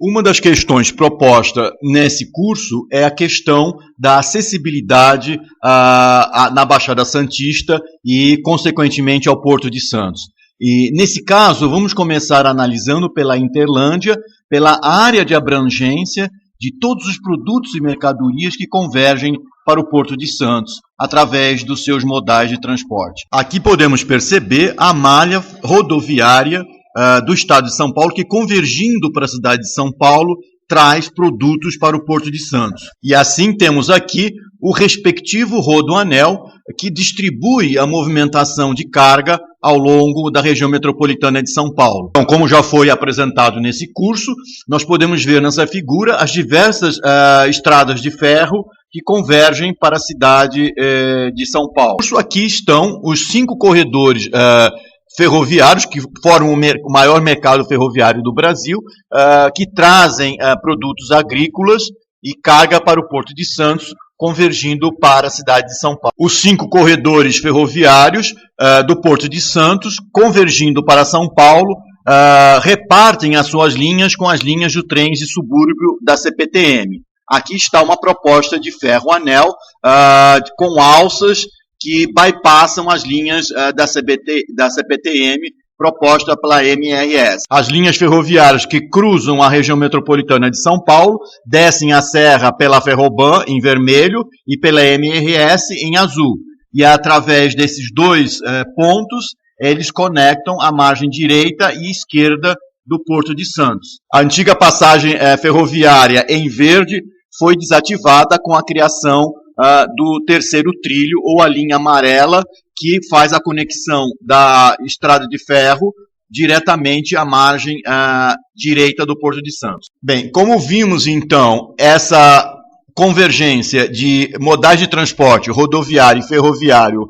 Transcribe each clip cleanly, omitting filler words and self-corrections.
Uma das questões proposta nesse curso é a questão da acessibilidade na Baixada Santista e, consequentemente, ao Porto de Santos. E, nesse caso, vamos começar analisando pela Interlândia, pela área de abrangência de todos os produtos e mercadorias que convergem para o Porto de Santos, através dos seus modais de transporte. Aqui podemos perceber a malha rodoviária do Estado de São Paulo, que, convergindo para a cidade de São Paulo, traz produtos para o Porto de Santos. E assim temos aqui o respectivo rodoanel, que distribui a movimentação de carga ao longo da região metropolitana de São Paulo. Então, como já foi apresentado nesse curso, nós podemos ver nessa figura as diversas estradas de ferro que convergem para a cidade de São Paulo. Aqui estão os 5 corredores ferroviários, que formam o maior mercado ferroviário do Brasil, que trazem produtos agrícolas e carga para o Porto de Santos, convergindo para a cidade de São Paulo. Os 5 corredores ferroviários do Porto de Santos, convergindo para São Paulo, repartem as suas linhas com as linhas de trens de subúrbio da CPTM. Aqui está uma proposta de ferro-anel com alças que bypassam as linhas da CPTM proposta pela MRS. As linhas ferroviárias que cruzam a região metropolitana de São Paulo descem a serra pela Ferroban, em vermelho, e pela MRS, em azul. E através desses dois pontos, eles conectam a margem direita e esquerda do Porto de Santos. A antiga passagem ferroviária em verde foi desativada com a criação do terceiro trilho, ou a linha amarela, que faz a conexão da estrada de ferro diretamente à margem direita do Porto de Santos. Bem, como vimos então essa convergência de modais de transporte rodoviário e ferroviário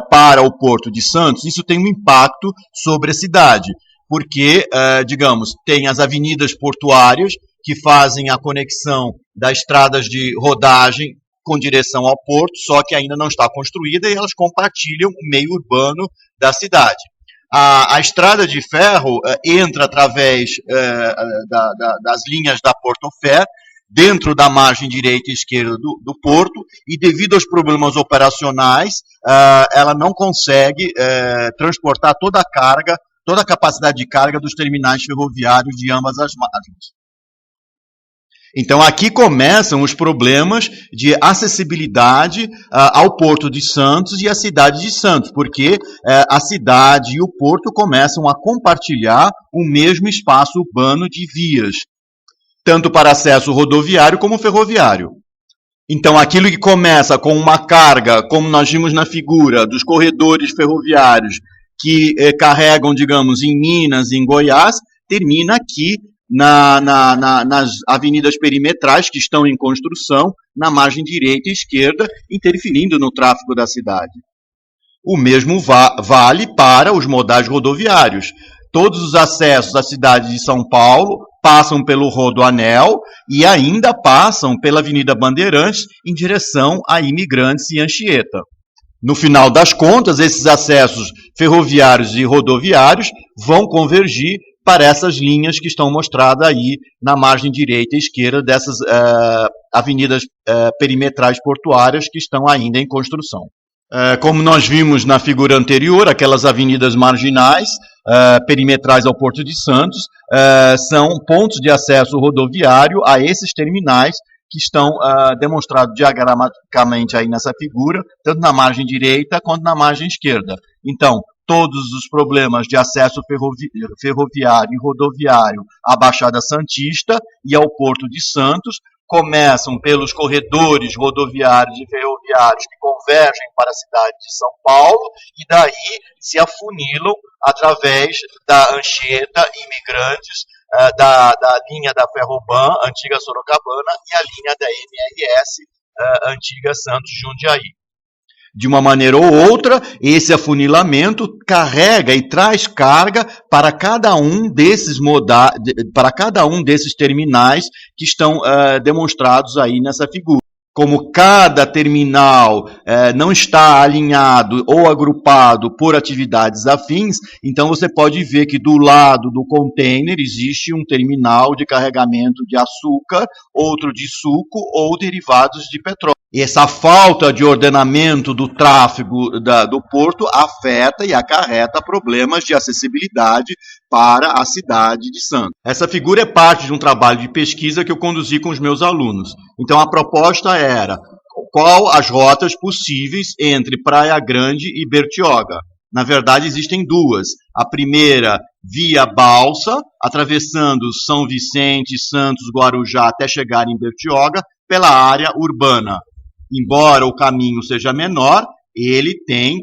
para o Porto de Santos, isso tem um impacto sobre a cidade, porque, digamos, tem as avenidas portuárias que fazem a conexão das estradas de rodagem com direção ao porto, só que ainda não está construída, e elas compartilham o meio urbano da cidade. A estrada de ferro entra através das linhas da Portofé, dentro da margem direita e esquerda do porto, e devido aos problemas operacionais, ela não consegue transportar toda a carga, toda a capacidade de carga dos terminais ferroviários de ambas as margens. Então, aqui começam os problemas de acessibilidade ao Porto de Santos e à cidade de Santos, porque a cidade e o porto começam a compartilhar o mesmo espaço urbano de vias, tanto para acesso rodoviário como ferroviário. Então, aquilo que começa com uma carga, como nós vimos na figura, dos corredores ferroviários que carregam, digamos, em Minas, em Goiás, termina aqui nas avenidas perimetrais que estão em construção, na margem direita e esquerda, interferindo no tráfego da cidade. O mesmo vale para os modais rodoviários. Todos os acessos à cidade de São Paulo passam pelo Rodoanel e ainda passam pela Avenida Bandeirantes em direção a Imigrantes e Anchieta. No final das contas, esses acessos ferroviários e rodoviários vão convergir para essas linhas que estão mostradas aí na margem direita e esquerda dessas avenidas perimetrais portuárias que estão ainda em construção. Como nós vimos na figura anterior, aquelas avenidas marginais, perimetrais ao Porto de Santos, são pontos de acesso rodoviário a esses terminais que estão demonstrados diagramaticamente aí nessa figura, tanto na margem direita quanto na margem esquerda. Então, todos os problemas de acesso ferroviário e rodoviário à Baixada Santista e ao Porto de Santos começam pelos corredores rodoviários e ferroviários que convergem para a cidade de São Paulo e daí se afunilam através da Anchieta, Imigrantes, da linha da Ferroban, antiga Sorocabana, e a linha da MRS, antiga Santos Jundiaí. De uma maneira ou outra, esse afunilamento carrega e traz carga para cada um desses terminais que estão demonstrados aí nessa figura. como cada terminal não está alinhado ou agrupado por atividades afins, então você pode ver que do lado do container existe um terminal de carregamento de açúcar, outro de suco ou derivados de petróleo. E essa falta de ordenamento do tráfego do porto afeta e acarreta problemas de acessibilidade para a cidade de Santos. Essa figura é parte de um trabalho de pesquisa que eu conduzi com os meus alunos. Então a proposta era qual as rotas possíveis entre Praia Grande e Bertioga. Na verdade, existem duas. A primeira, via balsa, atravessando São Vicente, Santos, Guarujá, até chegar em Bertioga, pela área urbana. Embora o caminho seja menor, ele tem,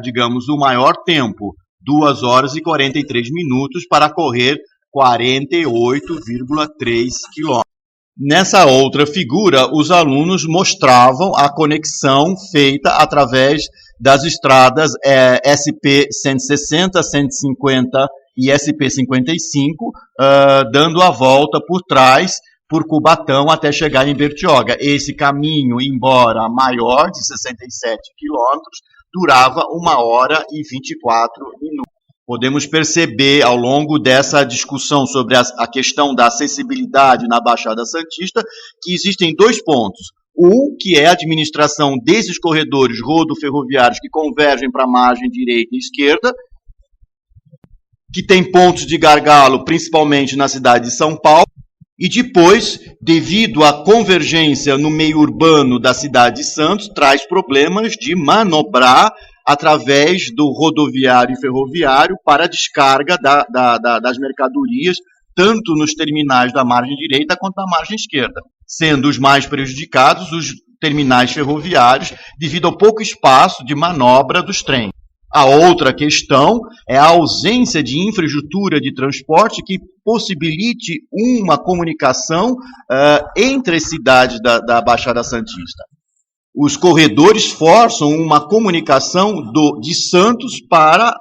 digamos, o maior tempo, 2 horas e 43 minutos para correr 48,3 quilômetros. Nessa outra figura, os alunos mostravam a conexão feita através das estradas SP 160, 150 e SP 55, dando a volta por trás, por Cubatão, até chegar em Bertioga. Esse caminho, embora maior, de 67 quilômetros, durava 1 hora e 24 minutos. Podemos perceber, ao longo dessa discussão sobre a questão da acessibilidade na Baixada Santista, que existem 2 pontos. Um, que é a administração desses corredores rodoferroviários que convergem para a margem direita e esquerda, que tem pontos de gargalo, principalmente na cidade de São Paulo, e depois, devido à convergência no meio urbano da cidade de Santos, traz problemas de manobrar através do rodoviário e ferroviário para a descarga das mercadorias, tanto nos terminais da margem direita quanto da margem esquerda, sendo os mais prejudicados os terminais ferroviários, devido ao pouco espaço de manobra dos trens. A outra questão é a ausência de infraestrutura de transporte que possibilite uma comunicação entre as cidades da Baixada Santista. Os corredores forçam uma comunicação de Santos para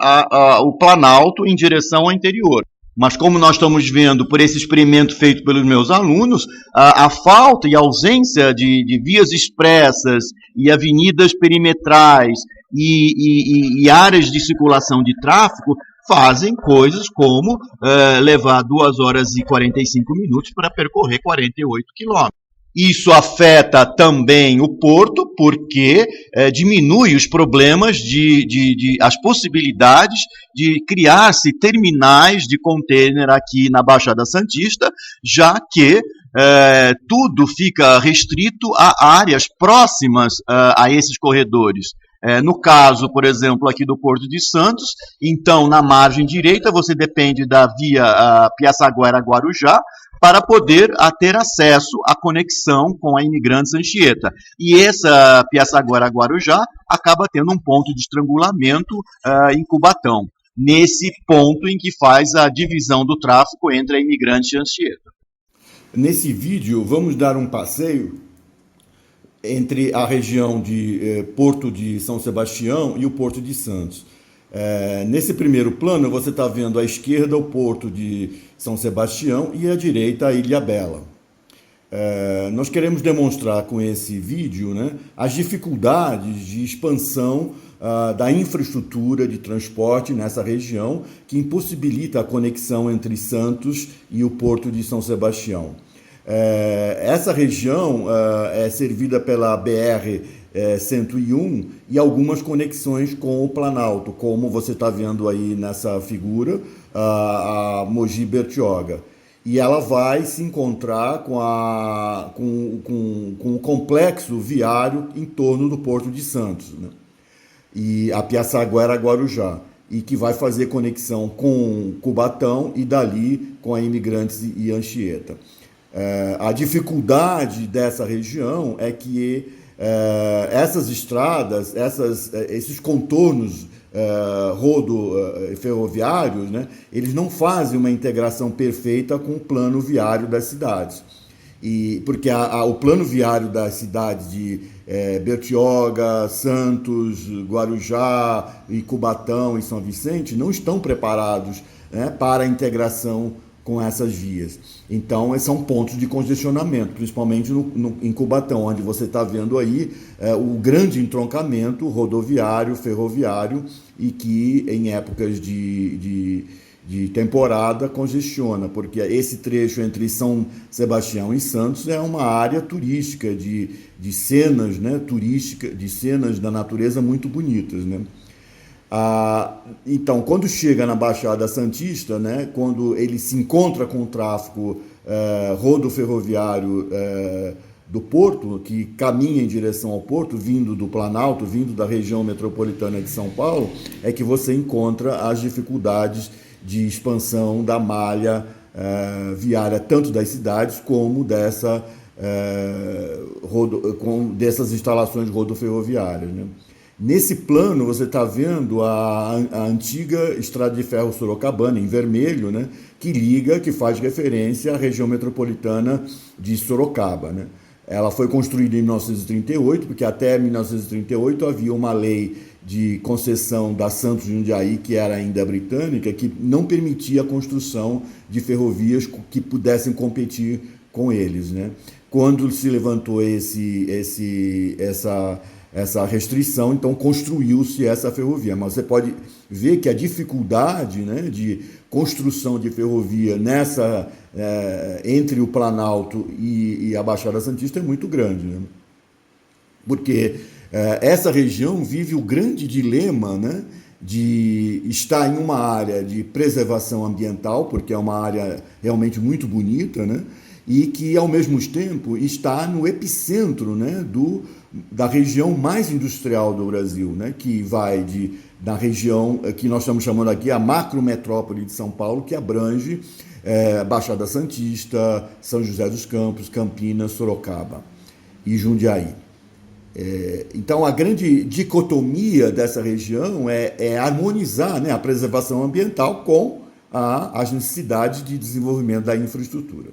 o Planalto em direção ao interior. Mas como nós estamos vendo por esse experimento feito pelos meus alunos, a falta e ausência de vias expressas e avenidas perimetrais e áreas de circulação de tráfego fazem coisas como levar 2 horas e 45 minutos para percorrer 48 quilômetros. Isso afeta também o porto, porque diminui os problemas as possibilidades de criar-se terminais de contêiner aqui na Baixada Santista, já que tudo fica restrito a áreas próximas a esses corredores. No caso, por exemplo, aqui do Porto de Santos, então, na margem direita, você depende da via Piaçaguera-Guarujá para poder ter acesso à conexão com a Imigrantes Anchieta. E essa Piaçaguera-Guarujá acaba tendo um ponto de estrangulamento em Cubatão, nesse ponto em que faz a divisão do tráfego entre a Imigrantes e a Anchieta. Nesse vídeo, vamos dar um passeio entre a região de Porto de São Sebastião e o Porto de Santos. Nesse primeiro plano, você está vendo à esquerda o Porto de São Sebastião e à direita a Ilhabela. Nós queremos demonstrar com esse vídeo, né, as dificuldades de expansão da infraestrutura de transporte nessa região, que impossibilita a conexão entre Santos e o Porto de São Sebastião. Essa região é servida pela BR-101 e algumas conexões com o Planalto, como você está vendo aí nessa figura, a Mogi Bertioga. E ela vai se encontrar com o complexo viário em torno do Porto de Santos, né? E a Piaçaguera-Guarujá, e que vai fazer conexão com Cubatão e dali com a Imigrantes e Anchieta. A dificuldade dessa região é que essas estradas, esses contornos ferroviários, né, eles não fazem uma integração perfeita com o plano viário das cidades. Porque o plano viário das cidades de Bertioga, Santos, Guarujá e Cubatão e São Vicente não estão preparados, né, para a integração com essas vias. Então, são pontos de congestionamento, principalmente em Cubatão, onde você está vendo aí o grande entroncamento rodoviário, ferroviário, e que em épocas de temporada congestiona, porque esse trecho entre São Sebastião e Santos é uma área turística de cenas, né, turísticas, de cenas da natureza muito bonitas, né? Então, quando chega na Baixada Santista, né, quando ele se encontra com o tráfego rodoferroviário do Porto, que caminha em direção ao Porto, vindo do Planalto, vindo da região metropolitana de São Paulo, é que você encontra as dificuldades de expansão da malha viária, tanto das cidades como dessas instalações rodoferroviárias, né? Nesse plano, você está vendo a antiga Estrada de Ferro Sorocabana, em vermelho, né, que faz referência à região metropolitana de Sorocaba, né? Ela foi construída em 1938, porque até 1938 havia uma lei de concessão da Santos Jundiaí, que era ainda britânica, que não permitia a construção de ferrovias que pudessem competir com eles, né? Quando se levantou essa restrição, então construiu-se essa ferrovia. Mas você pode ver que a dificuldade, né, de construção de ferrovia entre o Planalto e a Baixada Santista é muito grande, né? Porque essa região vive o grande dilema, né, de estar em uma área de preservação ambiental, porque é uma área realmente muito bonita, né, e que, ao mesmo tempo, está no epicentro, né, da região mais industrial do Brasil, né, que vai da região que nós estamos chamando aqui a macrometrópole de São Paulo, que abrange Baixada Santista, São José dos Campos, Campinas, Sorocaba e Jundiaí. Então, a grande dicotomia dessa região é harmonizar, né, a preservação ambiental com as necessidades de desenvolvimento da infraestrutura.